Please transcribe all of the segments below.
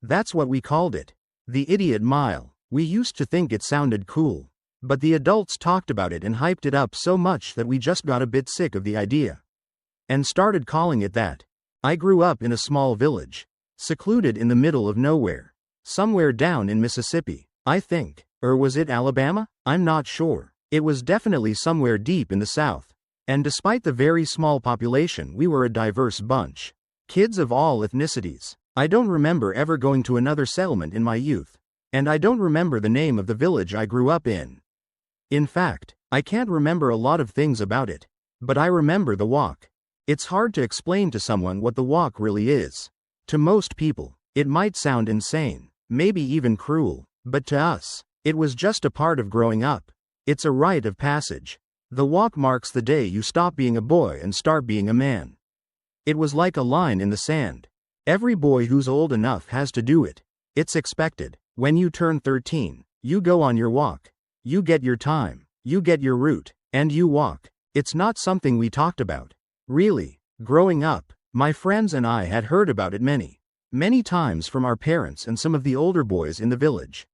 That's what we called it. The idiot mile. We used to think it sounded cool. But the adults talked about it and hyped it up so much that we just got a bit sick of the idea. And started calling it that. I grew up in a small village. Secluded in the middle of nowhere. Somewhere down in Mississippi, I think. Or was it Alabama? I'm not sure. It was definitely somewhere deep in the South. And despite the very small population, we were a diverse bunch. Kids of all ethnicities. I don't remember ever going to another settlement in my youth. And I don't remember the name of the village I grew up in. In fact, I can't remember a lot of things about it. But I remember the walk. It's hard to explain to someone what the walk really is. To most people, it might sound insane, maybe even cruel, but to us, it was just a part of growing up. It's a rite of passage. The walk marks the day you stop being a boy and start being a man. It was like a line in the sand. Every boy who's old enough has to do it. It's expected. When you turn 13, you go on your walk. You get your time, you get your route, and you walk. It's not something we talked about. Really, growing up, my friends and I had heard about it many times from our parents and some of the older boys in the village.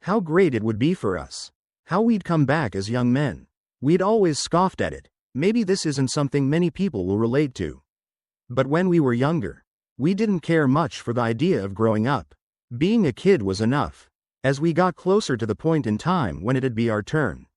How great it would be for us. How we'd come back as young men. We'd always scoffed at it. Maybe this isn't something many people will relate to. But when we were younger, we didn't care much for the idea of growing up. Being a kid was enough. As we got closer to the point in time when it'd be our turn.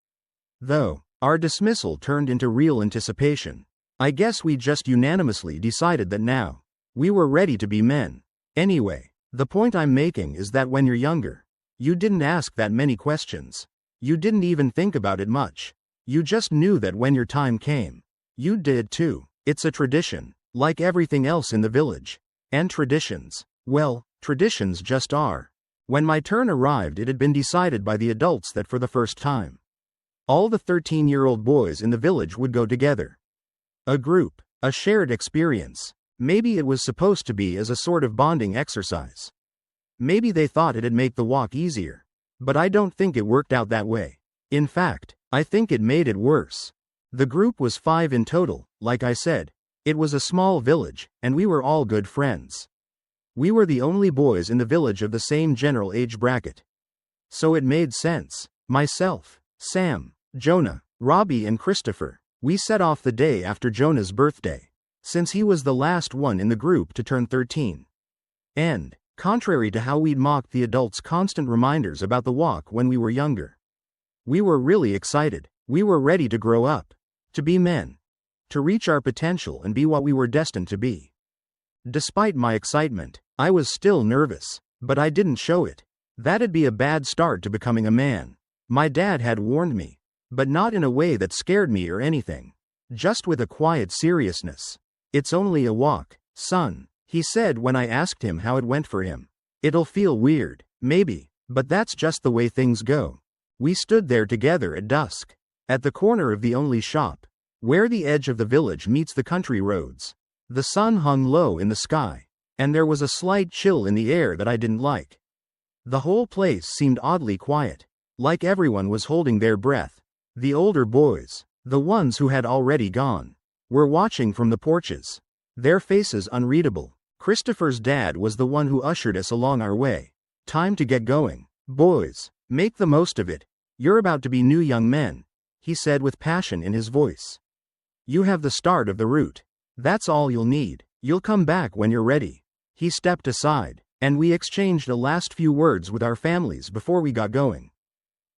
Though, our dismissal turned into real anticipation. I guess we just unanimously decided that now, we were ready to be men. Anyway, the point I'm making is that when you're younger, you didn't ask that many questions. You didn't even think about it much. You just knew that when your time came, you did too. It's a tradition, like everything else in the village. And traditions, well, traditions just are. When my turn arrived, it had been decided by the adults that for the first time, all the 13-year-old boys in the village would go together. A group, a shared experience. Maybe it was supposed to be as a sort of bonding exercise. Maybe they thought it'd make the walk easier. But I don't think it worked out that way. In fact, I think it made it worse. The group was 5 in total, like I said. It was a small village, and we were all good friends. We were the only boys in the village of the same general age bracket. So it made sense. Myself, Sam, Jonah, Robbie and Christopher. We set off the day after Jonah's birthday, since he was the last one in the group to turn 13. And, contrary to how we'd mocked the adults' constant reminders about the walk when we were younger, we were really excited. We were ready to grow up, to be men, to reach our potential and be what we were destined to be. Despite my excitement, I was still nervous, but I didn't show it. That'd be a bad start to becoming a man. My dad had warned me, but not in a way that scared me or anything. Just with a quiet seriousness. It's only a walk, son, he said when I asked him how it went for him. It'll feel weird, maybe, but that's just the way things go. We stood there together at dusk, at the corner of the only shop, where the edge of the village meets the country roads. The sun hung low in the sky, and there was a slight chill in the air that I didn't like. The whole place seemed oddly quiet, like everyone was holding their breath. The older boys, the ones who had already gone, were watching from the porches, their faces unreadable. Christopher's dad was the one who ushered us along our way. Time to get going. Boys, make the most of it. You're about to be new young men, he said with passion in his voice. You have the start of the route. That's all you'll need. You'll come back when you're ready. He stepped aside, and we exchanged the last few words with our families before we got going.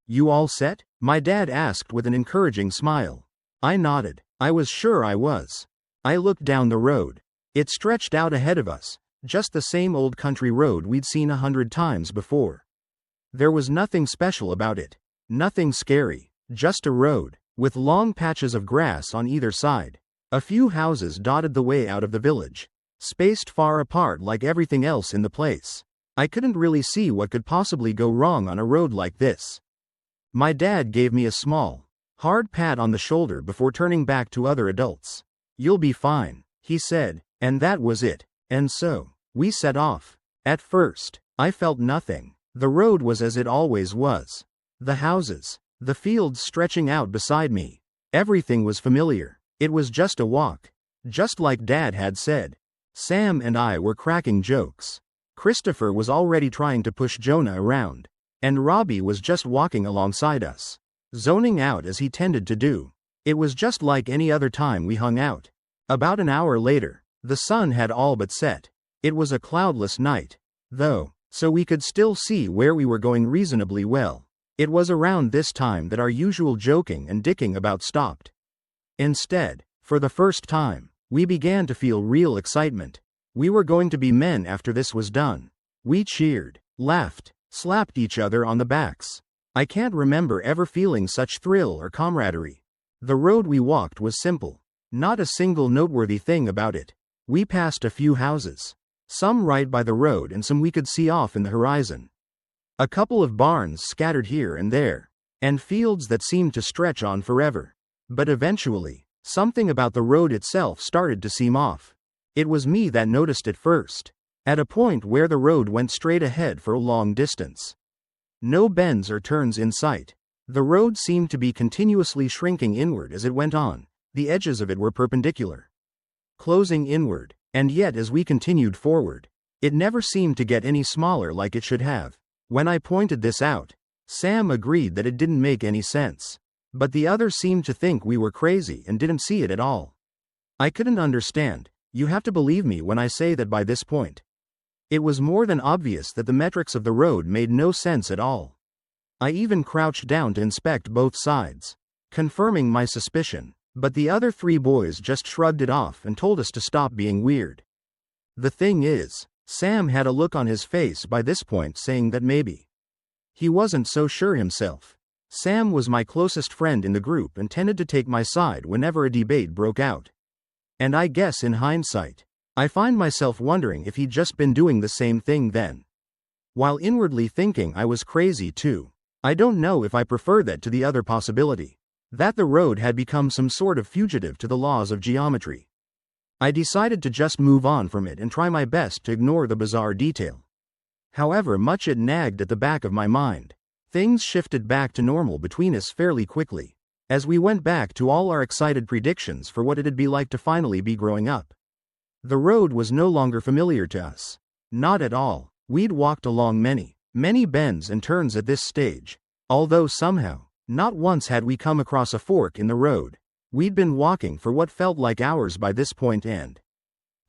You all set? My dad asked with an encouraging smile. I nodded. I was sure I was. I looked down the road. It stretched out ahead of us, just the same old country road we'd seen 100 times before. There was nothing special about it. Nothing scary. Just a road, with long patches of grass on either side. A few houses dotted the way out of the village, spaced far apart like everything else in the place. I couldn't really see what could possibly go wrong on a road like this. My dad gave me a small, hard pat on the shoulder before turning back to other adults. You'll be fine, he said, and that was it. And so, we set off. At first, I felt nothing. The road was as it always was. The houses, the fields stretching out beside me. Everything was familiar. It was just a walk. Just like Dad had said. Sam and I were cracking jokes. Christopher was already trying to push Jonah around, and Robbie was just walking alongside us, zoning out as he tended to do. It was just like any other time we hung out. About an hour later, the sun had all but set. It was a cloudless night, though, so we could still see where we were going reasonably well. It was around this time that our usual joking and dicking about stopped. Instead, for the first time, we began to feel real excitement. We were going to be men after this was done. We cheered, laughed, slapped each other on the backs. I can't remember ever feeling such thrill or camaraderie. The road we walked was simple. Not a single noteworthy thing about it. We passed a few houses, some right by the road and some we could see off in the horizon. A couple of barns scattered here and there, and fields that seemed to stretch on forever. But eventually, something about the road itself started to seem off. It was me that noticed it first, at a point where the road went straight ahead for a long distance. No bends or turns in sight. The road seemed to be continuously shrinking inward as it went on. The edges of it were perpendicular, closing inward, and yet as we continued forward, it never seemed to get any smaller like it should have. When I pointed this out, Sam agreed that it didn't make any sense. But the others seemed to think we were crazy and didn't see it at all. I couldn't understand. You have to believe me when I say that by this point, it was more than obvious that the metrics of the road made no sense at all. I even crouched down to inspect both sides, confirming my suspicion, but the other three boys just shrugged it off and told us to stop being weird. The thing is, Sam had a look on his face by this point saying that maybe he wasn't so sure himself. Sam was my closest friend in the group and tended to take my side whenever a debate broke out. And I guess in hindsight, I find myself wondering if he'd just been doing the same thing then, while inwardly thinking I was crazy too. I don't know if I prefer that to the other possibility, that the road had become some sort of fugitive to the laws of geometry. I decided to just move on from it and try my best to ignore the bizarre detail. However much it nagged at the back of my mind, things shifted back to normal between us fairly quickly, as we went back to all our excited predictions for what it'd be like to finally be growing up. The road was no longer familiar to us. Not at all. We'd walked along many bends and turns at this stage, although somehow, not once had we come across a fork in the road. We'd been walking for what felt like hours by this point and,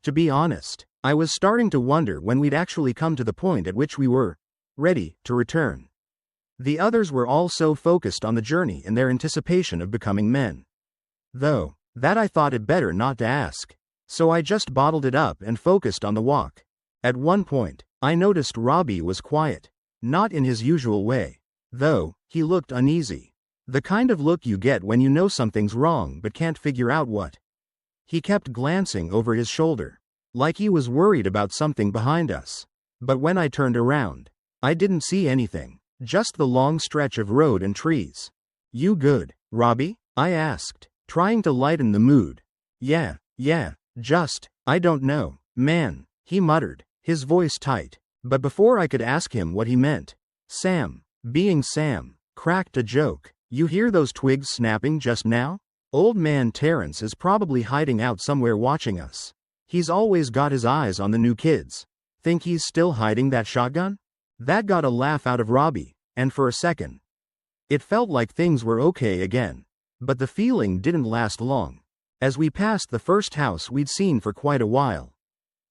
to be honest, I was starting to wonder when we'd actually come to the point at which we were ready to return. The others were all so focused on the journey and their anticipation of becoming men, though, that I thought it better not to ask. So I just bottled it up and focused on the walk. At one point, I noticed Robbie was quiet, not in his usual way, though. He looked uneasy. The kind of look you get when you know something's wrong but can't figure out what. He kept glancing over his shoulder, like he was worried about something behind us. But when I turned around, I didn't see anything. Just the long stretch of road and trees. You good, Robbie? I asked, trying to lighten the mood. Yeah, I don't know, man, he muttered, his voice tight. But before I could ask him what he meant, Sam, being Sam, cracked a joke. You hear those twigs snapping just now? Old man Terrence is probably hiding out somewhere watching us. He's always got his eyes on the new kids. Think he's still hiding that shotgun? That got a laugh out of Robbie, and for a second, it felt like things were okay again. But the feeling didn't last long. As we passed the first house we'd seen for quite a while,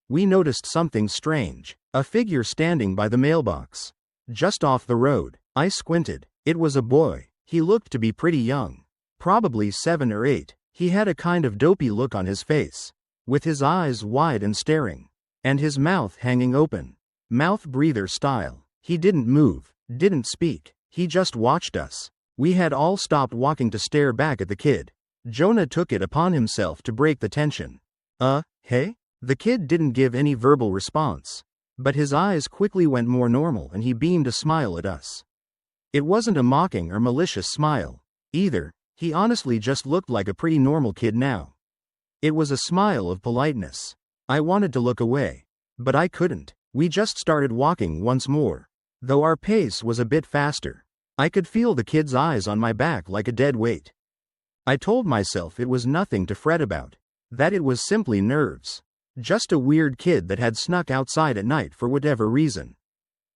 we noticed something strange, a figure standing by the mailbox, just off the road. I squinted. It was a boy. He looked to be pretty young, probably 7 or 8. He had a kind of dopey look on his face, with his eyes wide and staring, and his mouth hanging open, mouth breather style. He didn't move, didn't speak, he just watched us. We had all stopped walking to stare back at the kid. Jonah took it upon himself to break the tension. Hey? The kid didn't give any verbal response, but his eyes quickly went more normal and he beamed a smile at us. It wasn't a mocking or malicious smile, either. He honestly just looked like a pretty normal kid now. It was a smile of politeness. I wanted to look away, but I couldn't. We just started walking once more, though our pace was a bit faster. I could feel the kid's eyes on my back like a dead weight. I told myself it was nothing to fret about, that it was simply nerves. Just a weird kid that had snuck outside at night for whatever reason.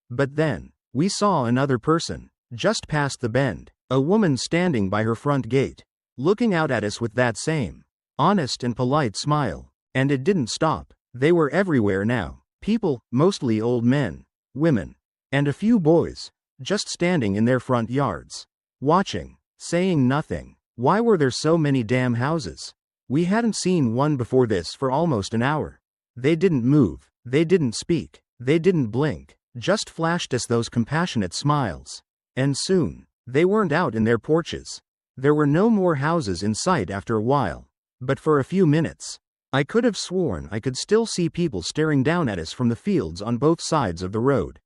But then, we saw another person, just past the bend, a woman standing by her front gate, looking out at us with that same honest and polite smile. And it didn't stop. They were everywhere now. People, mostly old men, women, and a few boys, just standing in their front yards, watching, saying nothing. Why were there so many damn houses? We hadn't seen one before this for almost an hour. They didn't move, they didn't speak, they didn't blink, just flashed us those compassionate smiles. And soon, they weren't out in their porches. There were no more houses in sight after a while. But for a few minutes, I could have sworn I could still see people staring down at us from the fields on both sides of the road.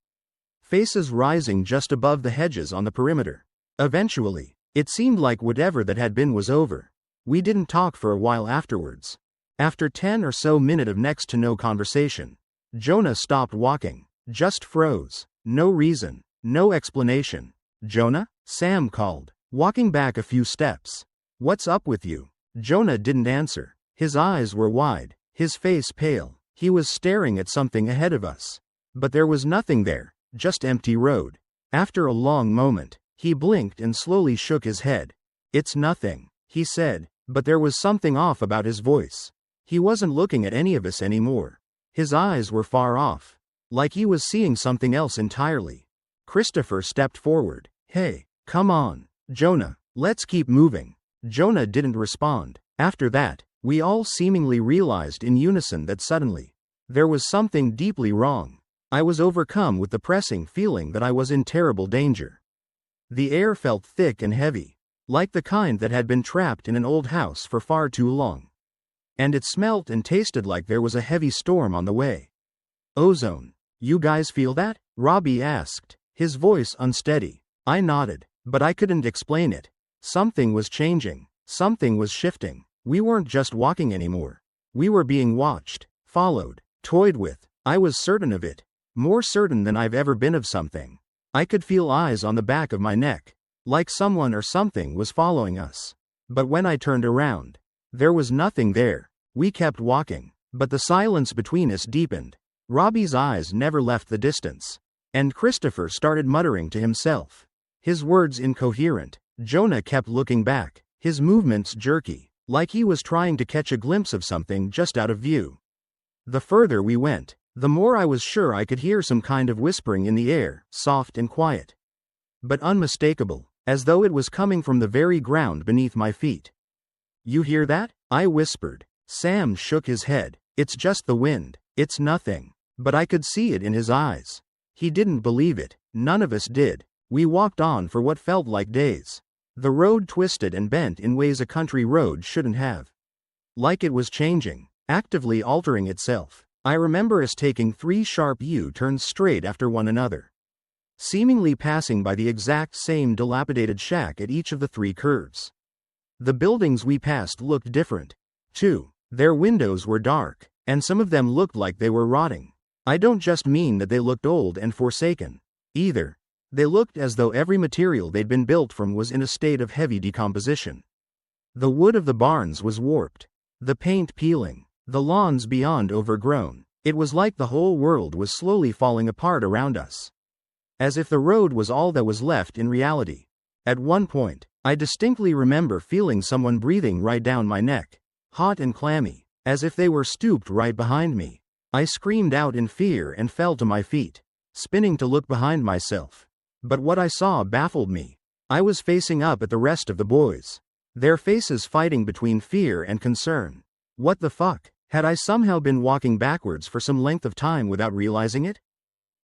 Faces rising just above the hedges on the perimeter. Eventually, it seemed like whatever that had been was over. We didn't talk for a while afterwards. After 10 or so minutes of next to no conversation, Jonah stopped walking, just froze. No reason, no explanation. "Jonah?" Sam called, walking back a few steps. "What's up with you?" Jonah didn't answer. His eyes were wide, his face pale. He was staring at something ahead of us. But there was nothing there, just empty road. After a long moment, he blinked and slowly shook his head. "It's nothing," he said, but there was something off about his voice. He wasn't looking at any of us anymore. His eyes were far off, like he was seeing something else entirely. Christopher stepped forward. "Hey, come on, Jonah, let's keep moving." Jonah didn't respond. After that, we all seemingly realized in unison that suddenly, there was something deeply wrong. I was overcome with the pressing feeling that I was in terrible danger. The air felt thick and heavy, like the kind that had been trapped in an old house for far too long. And it smelt and tasted like there was a heavy storm on the way. "Ozone. You guys feel that?" Robbie asked, his voice unsteady. I nodded, but I couldn't explain it. Something was changing. Something was shifting. We weren't just walking anymore. We were being watched, followed, toyed with. I was certain of it. More certain than I've ever been of something. I could feel eyes on the back of my neck, like someone or something was following us. But when I turned around, there was nothing there. We kept walking, but the silence between us deepened. Robbie's eyes never left the distance. And Christopher started muttering to himself, his words incoherent. Jonah kept looking back, his movements jerky, like he was trying to catch a glimpse of something just out of view. The further we went, the more I was sure I could hear some kind of whispering in the air, soft and quiet, but unmistakable, as though it was coming from the very ground beneath my feet. "You hear that?" I whispered. Sam shook his head. "It's just the wind. It's nothing." But I could see it in his eyes. He didn't believe it. None of us did. We walked on for what felt like days. The road twisted and bent in ways a country road shouldn't have. Like it was changing, actively altering itself. I remember us taking 3 sharp U-turns straight after one another, seemingly passing by the exact same dilapidated shack at each of the 3 curves. The buildings we passed looked different, too. Their windows were dark, and some of them looked like they were rotting. I don't just mean that they looked old and forsaken, either. They looked as though every material they'd been built from was in a state of heavy decomposition. The wood of the barns was warped, the paint peeling, the lawns beyond overgrown. It was like the whole world was slowly falling apart around us, as if the road was all that was left in reality. At one point, I distinctly remember feeling someone breathing right down my neck, hot and clammy, as if they were stooped right behind me. I screamed out in fear and fell to my feet, spinning to look behind myself. But what I saw baffled me. I was facing up at the rest of the boys, their faces fighting between fear and concern. What the fuck? Had I somehow been walking backwards for some length of time without realizing it?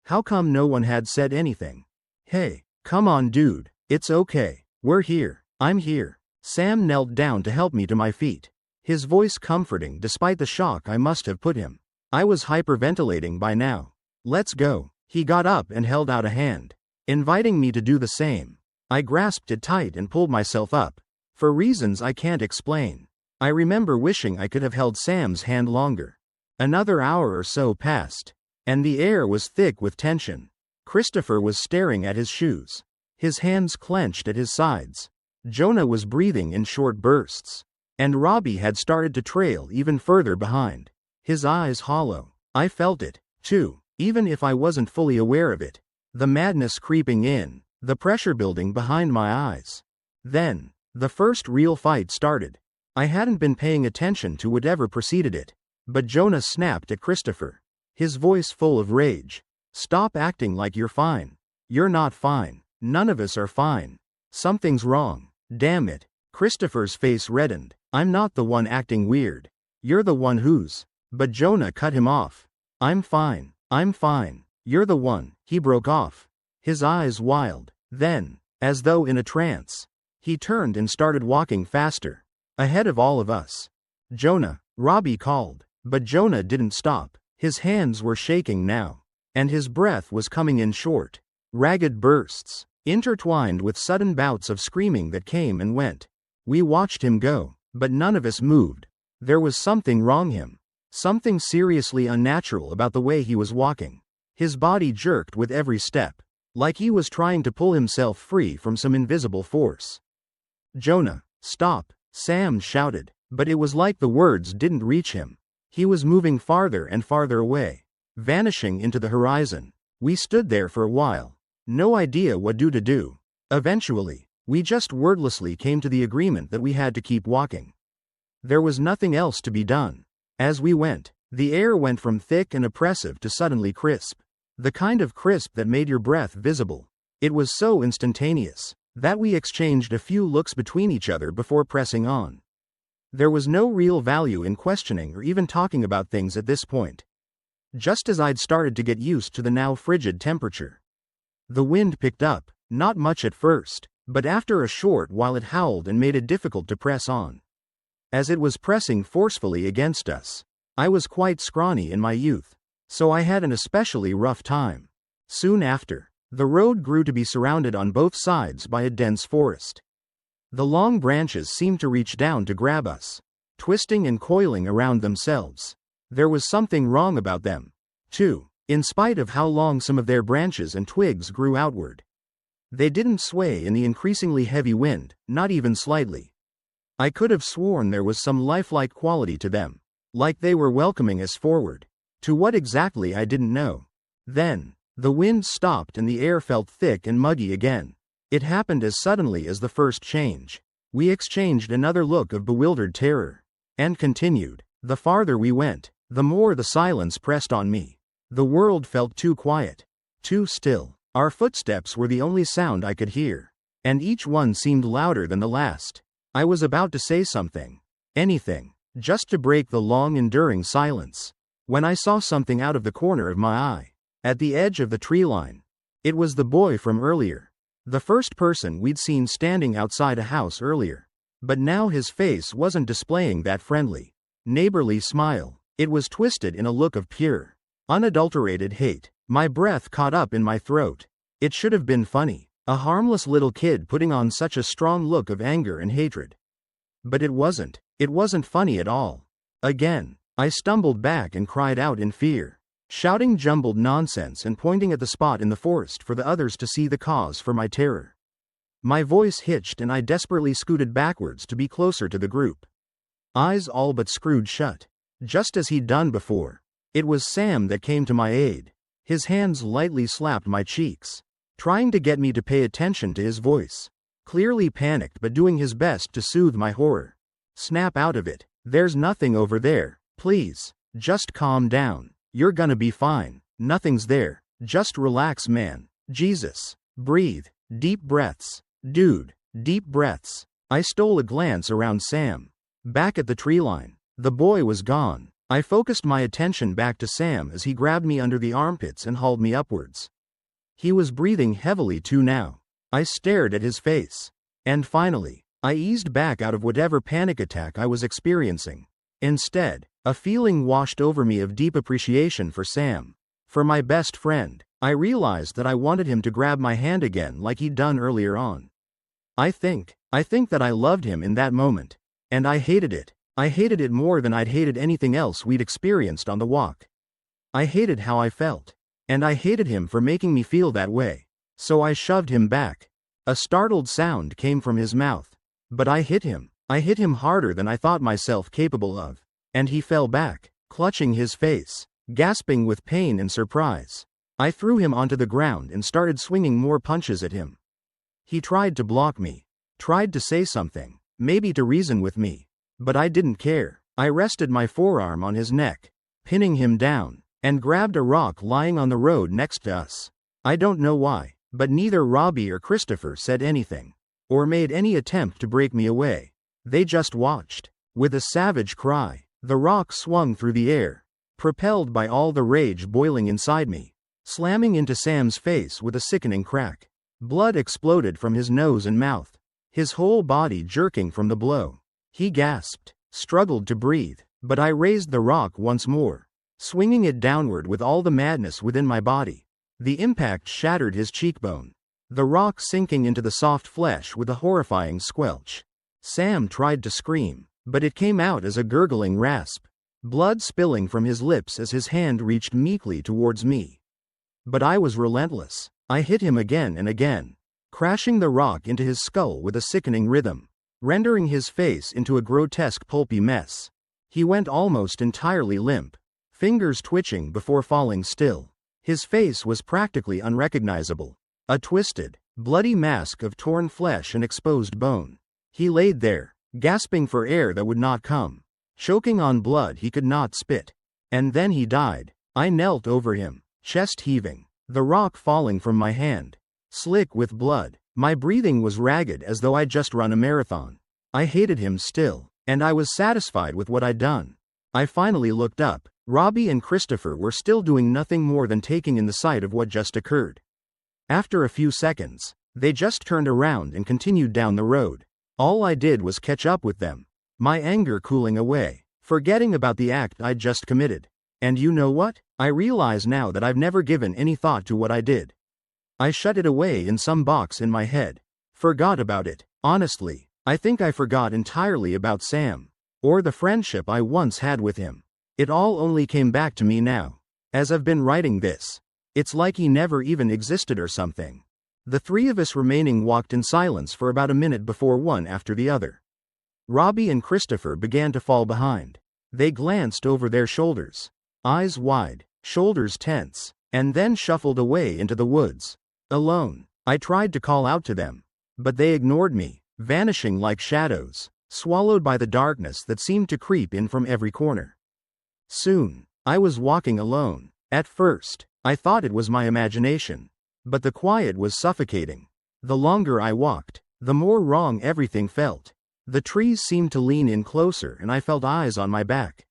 How come no one had said anything? "Hey, come on dude, it's okay, we're here, I'm here." Sam knelt down to help me to my feet, his voice comforting despite the shock I must have put him. I was hyperventilating by now. "Let's go." He got up and held out a hand, inviting me to do the same. I grasped it tight and pulled myself up, for reasons I can't explain. I remember wishing I could have held Sam's hand longer. Another hour or so passed, and the air was thick with tension. Christopher was staring at his shoes, his hands clenched at his sides. Jonah was breathing in short bursts, and Robbie had started to trail even further behind. his eyes hollow. I felt it, too, even if I wasn't fully aware of it. The madness creeping in, the pressure building behind my eyes. Then, the first real fight started. I hadn't been paying attention to whatever preceded it, but Jonah snapped at Christopher, his voice full of rage. "Stop acting like you're fine. You're not fine. None of us are fine. Something's wrong. Damn it." Christopher's face reddened. "I'm not the one acting weird. You're the one who's." But Jonah cut him off. "I'm fine. I'm fine. You're the one." He broke off, his eyes wild. Then, as though in a trance, he turned and started walking faster, ahead of all of us. "Jonah," Robbie called, but Jonah didn't stop. His hands were shaking now, and his breath was coming in short, ragged bursts, intertwined with sudden bouts of screaming that came and went. We watched him go, but none of us moved. There was something wrong him. Something seriously unnatural about the way he was walking. His body jerked with every step, like he was trying to pull himself free from some invisible force. "Jonah, stop," Sam shouted, but it was like the words didn't reach him. He was moving farther and farther away, vanishing into the horizon. We stood there for a while, no idea what to do. Eventually, we just wordlessly came to the agreement that we had to keep walking. There was nothing else to be done. As we went, the air went from thick and oppressive to suddenly crisp. The kind of crisp that made your breath visible. It was so instantaneous that we exchanged a few looks between each other before pressing on. There was no real value in questioning or even talking about things at this point. Just as I'd started to get used to the now frigid temperature. The wind picked up, not much at first, but after a short while it howled and made it difficult to press on. As it was pressing forcefully against us, I was quite scrawny in my youth, so I had an especially rough time. Soon after, the road grew to be surrounded on both sides by a dense forest. The long branches seemed to reach down to grab us, twisting and coiling around themselves. There was something wrong about them, too, in spite of how long some of their branches and twigs grew outward. They didn't sway in the increasingly heavy wind, not even slightly. I could have sworn there was some lifelike quality to them, like they were welcoming us forward. To what exactly I didn't know. Then, the wind stopped and the air felt thick and muggy again. It happened as suddenly as the first change. We exchanged another look of bewildered terror, and continued. The farther we went, the more the silence pressed on me. The world felt too quiet, too still. Our footsteps were the only sound I could hear, and each one seemed louder than the last. I was about to say something, anything, just to break the long enduring silence, when I saw something out of the corner of my eye, at the edge of the tree line. It was the boy from earlier, the first person we'd seen standing outside a house earlier. But now his face wasn't displaying that friendly, neighborly smile. It was twisted in a look of pure, unadulterated hate. My breath caught up in my throat. It should have been funny, a harmless little kid putting on such a strong look of anger and hatred. But it wasn't. It wasn't funny at all. Again, I stumbled back and cried out in fear, shouting jumbled nonsense and pointing at the spot in the forest for the others to see the cause for my terror. My voice hitched and I desperately scooted backwards to be closer to the group. Eyes all but screwed shut, just as he'd done before. It was Sam that came to my aid. His hands lightly slapped my cheeks, trying to get me to pay attention to his voice. Clearly panicked but doing his best to soothe my horror. "Snap out of it. There's nothing over there. Please, just calm down. You're gonna be fine. Nothing's there. Just relax, man. Jesus. Breathe. Deep breaths. Dude. Deep breaths." I stole a glance around Sam. Back at the tree line. The boy was gone. I focused my attention back to Sam as he grabbed me under the armpits and hauled me upwards. He was breathing heavily too now. I stared at his face. And finally, I eased back out of whatever panic attack I was experiencing. Instead, a feeling washed over me of deep appreciation for Sam. For my best friend. I realized that I wanted him to grab my hand again like he'd done earlier on. I think that I loved him in that moment. And I hated it. I hated it more than I'd hated anything else we'd experienced on the walk. I hated how I felt. And I hated him for making me feel that way. So I shoved him back. A startled sound came from his mouth. But I hit him. I hit him harder than I thought myself capable of. And he fell back, clutching his face, gasping with pain and surprise. I threw him onto the ground and started swinging more punches at him. He tried to block me, tried to say something, maybe to reason with me, but I didn't care. I rested my forearm on his neck, pinning him down, and grabbed a rock lying on the road next to us. I don't know why, but neither Robbie or Christopher said anything, or made any attempt to break me away. They just watched. With a savage cry, the rock swung through the air, propelled by all the rage boiling inside me, slamming into Sam's face with a sickening crack. Blood exploded from his nose and mouth, his whole body jerking from the blow. He gasped, struggled to breathe, but I raised the rock once more, swinging it downward with all the madness within my body. The impact shattered his cheekbone, the rock sinking into the soft flesh with a horrifying squelch. Sam tried to scream, but it came out as a gurgling rasp, blood spilling from his lips as his hand reached meekly towards me. But I was relentless. I hit him again and again, crashing the rock into his skull with a sickening rhythm, rendering his face into a grotesque pulpy mess. He went almost entirely limp, fingers twitching before falling still. His face was practically unrecognizable, a twisted, bloody mask of torn flesh and exposed bone. He laid there, gasping for air that would not come, choking on blood he could not spit. And then he died. I knelt over him, chest heaving, the rock falling from my hand, slick with blood. My breathing was ragged as though I'd just run a marathon. I hated him still, and I was satisfied with what I'd done. I finally looked up. Robbie and Christopher were still doing nothing more than taking in the sight of what just occurred. After a few seconds, they just turned around and continued down the road. All I did was catch up with them, my anger cooling away, forgetting about the act I'd just committed. And you know what? I realize now that I've never given any thought to what I did. I shut it away in some box in my head. Forgot about it. Honestly, I think I forgot entirely about Sam, or the friendship I once had with him. It all only came back to me now, as I've been writing this. It's like he never even existed or something. The three of us remaining walked in silence for about a minute before one after the other. Robbie and Christopher began to fall behind. They glanced over their shoulders, eyes wide, shoulders tense, and then shuffled away into the woods. Alone, I tried to call out to them, but they ignored me, vanishing like shadows, swallowed by the darkness that seemed to creep in from every corner. Soon, I was walking alone. At first, I thought it was my imagination, but the quiet was suffocating. The longer I walked, the more wrong everything felt. The trees seemed to lean in closer and I felt eyes on my back,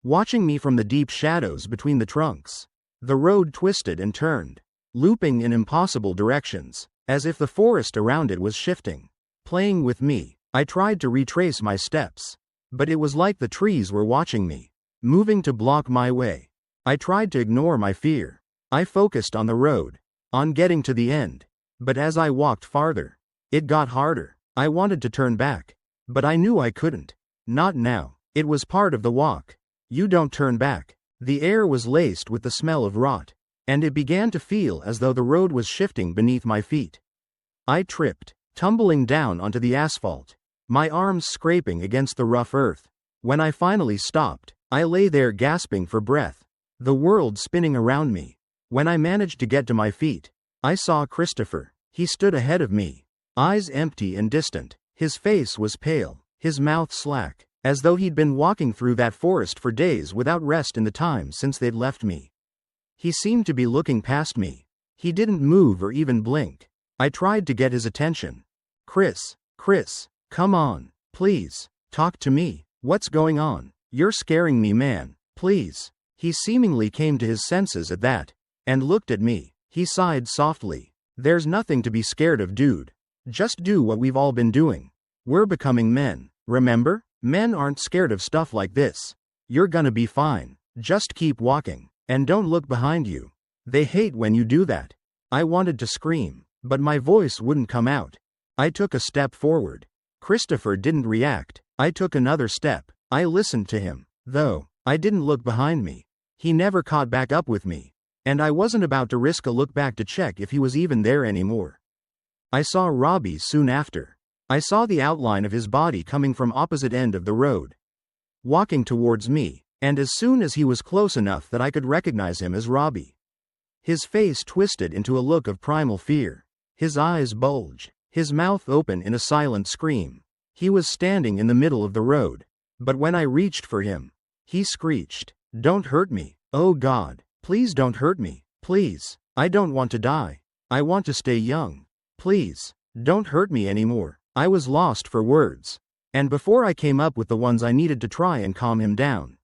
watching me from the deep shadows between the trunks. The road twisted and turned, looping in impossible directions, as if the forest around it was shifting, playing with me. I tried to retrace my steps, but it was like the trees were watching me, moving to block my way. I tried to ignore my fear. I focused on the road, on getting to the end. But as I walked farther, it got harder. I wanted to turn back, but I knew I couldn't. Not now. It was part of the walk. You don't turn back. The air was laced with the smell of rot, and it began to feel as though the road was shifting beneath my feet. I tripped, tumbling down onto the asphalt, my arms scraping against the rough earth. When I finally stopped, I lay there gasping for breath, the world spinning around me. When I managed to get to my feet, I saw Christopher. He stood ahead of me, eyes empty and distant. His face was pale, his mouth slack, as though he'd been walking through that forest for days without rest in the time since they'd left me. He seemed to be looking past me. He didn't move or even blink. I tried to get his attention. Chris, come on, please, talk to me. What's going on? You're scaring me, man, please. He seemingly came to his senses at that, and looked at me. He sighed softly. There's nothing to be scared of, dude. Just do what we've all been doing. We're becoming men, remember? Men aren't scared of stuff like this. You're gonna be fine. Just keep walking, and don't look behind you. They hate when you do that. I wanted to scream, but my voice wouldn't come out. I took a step forward. Christopher didn't react. I took another step. I listened to him, though. I didn't look behind me. He never caught back up with me, and I wasn't about to risk a look back to check if he was even there anymore. I saw Robbie soon after. I saw the outline of his body coming from opposite end of the road, walking towards me, And as soon as he was close enough that I could recognize him as Robbie. His face twisted into a look of primal fear. His eyes bulged, his mouth open in a silent scream. He was standing in the middle of the road. But when I reached for him, he screeched, "Don't hurt me. Oh God, please don't hurt me. Please. I don't want to die. I want to stay young. Please, don't hurt me anymore." I was lost for words. And before I came up with the ones I needed to try and calm him down,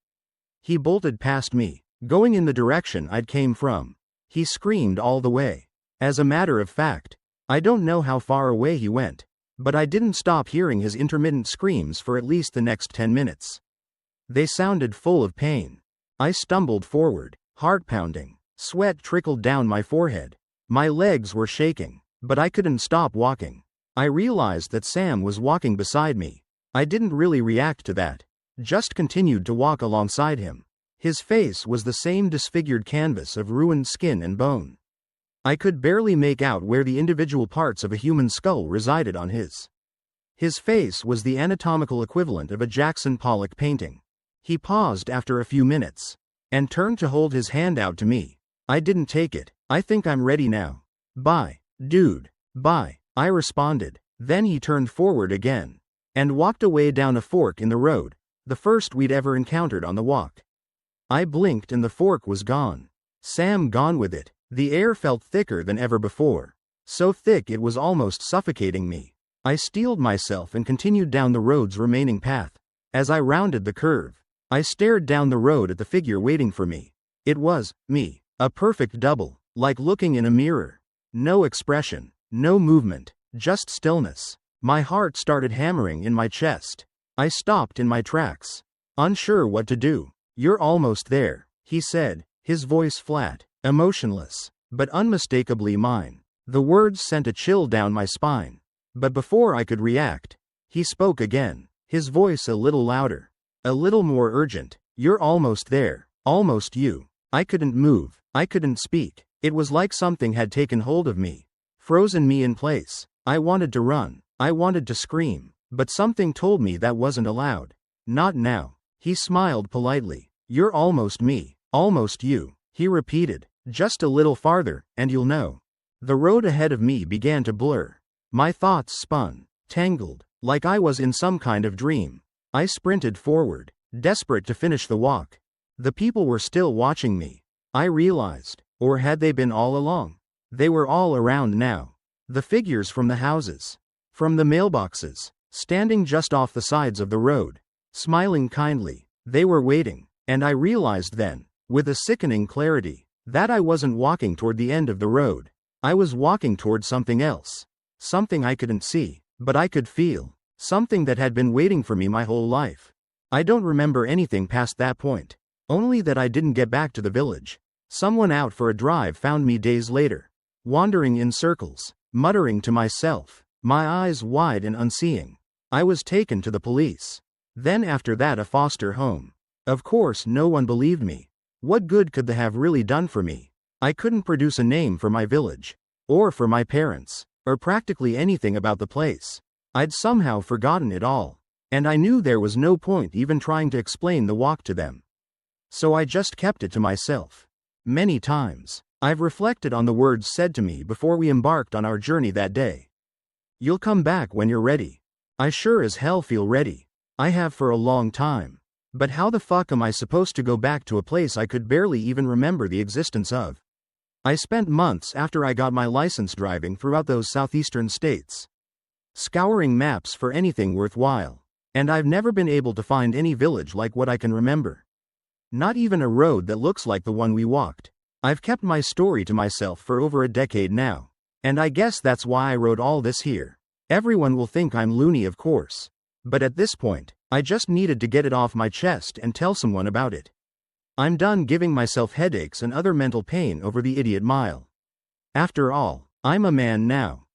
he bolted past me, going in the direction I'd came from. He screamed all the way. As a matter of fact, I don't know how far away he went, but I didn't stop hearing his intermittent screams for at least the next 10 minutes. They sounded full of pain. I stumbled forward, heart pounding. Sweat trickled down my forehead. My legs were shaking, but I couldn't stop walking. I realized that Sam was walking beside me. I didn't really react to that, just continued to walk alongside him. His face was the same disfigured canvas of ruined skin and bone. I could barely make out where the individual parts of a human skull resided on his. His face was the anatomical equivalent of a Jackson Pollock painting. He paused after a few minutes, and turned to hold his hand out to me. I didn't take it. "I think I'm ready now. Bye, dude. Bye," I responded. Then he turned forward again, and walked away down a fork in the road, the first we'd ever encountered on the walk. I blinked and the fork was gone. Sam gone with it. The air felt thicker than ever before. So thick it was almost suffocating me. I steeled myself and continued down the road's remaining path. As I rounded the curve, I stared down the road at the figure waiting for me. It was me. A perfect double, like looking in a mirror. No expression, no movement, just stillness. My heart started hammering in my chest. I stopped in my tracks, unsure what to do. "You're almost there," he said, his voice flat, emotionless, but unmistakably mine. The words sent a chill down my spine. But before I could react, he spoke again, his voice a little louder, a little more urgent. "You're almost there, almost you." I couldn't move. I couldn't speak. It was like something had taken hold of me, frozen me in place. I wanted to run. I wanted to scream, but something told me that wasn't allowed. "Not now." He smiled politely. "You're almost me, almost you," he repeated. "Just a little farther, and you'll know." The road ahead of me began to blur. My thoughts spun, tangled, like I was in some kind of dream. I sprinted forward, desperate to finish the walk. The people were still watching me, I realized, or had they been all along? They were all around now. The figures from the houses, from the mailboxes, standing just off the sides of the road, smiling kindly. They were waiting, and I realized then, with a sickening clarity, that I wasn't walking toward the end of the road. I was walking toward something else. Something I couldn't see, but I could feel. Something that had been waiting for me my whole life. I don't remember anything past that point. Only that I didn't get back to the village. Someone out for a drive found me days later, wandering in circles, muttering to myself, my eyes wide and unseeing. I was taken to the police. Then after that a foster home. Of course no one believed me. What good could they have really done for me? I couldn't produce a name for my village, or for my parents, or practically anything about the place. I'd somehow forgotten it all, and I knew there was no point even trying to explain the walk to them. So I just kept it to myself. Many times, I've reflected on the words said to me before we embarked on our journey that day. "You'll come back when you're ready." I sure as hell feel ready. I have for a long time. But how the fuck am I supposed to go back to a place I could barely even remember the existence of? I spent months after I got my license driving throughout those southeastern states, scouring maps for anything worthwhile, and I've never been able to find any village like what I can remember. Not even a road that looks like the one we walked. I've kept my story to myself for over a decade now, and I guess that's why I wrote all this here. Everyone will think I'm loony, of course, but at this point, I just needed to get it off my chest and tell someone about it. I'm done giving myself headaches and other mental pain over the idiot mile. After all, I'm a man now.